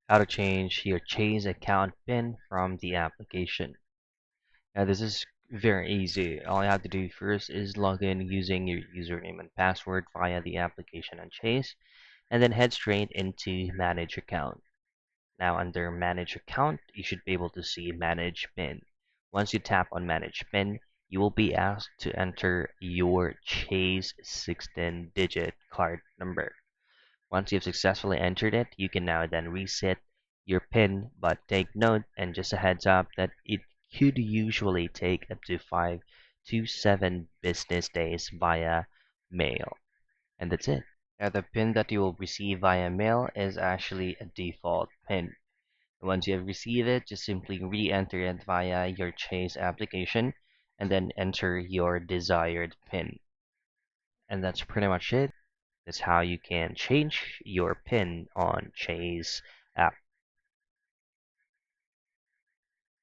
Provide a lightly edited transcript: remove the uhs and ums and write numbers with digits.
How to change your Chase account PIN from the application. Now this is very easy. All you have to do first is log in using your username and password via the application on Chase, and then head straight into Manage Account. Now under Manage Account, you should be able to see Manage PIN. Once you tap on Manage PIN, you will be asked to enter your Chase 16-digit card number. Once you've successfully entered it, you can now then reset your PIN, but take note and just a heads up that it could usually take up to 5 to 7 business days via mail. And that's it. Now the PIN that you will receive via mail is actually a default PIN. Once you have received it, just simply re-enter it via your Chase application and then enter your desired PIN. And that's pretty much it. That's how you can change your PIN on Chase app.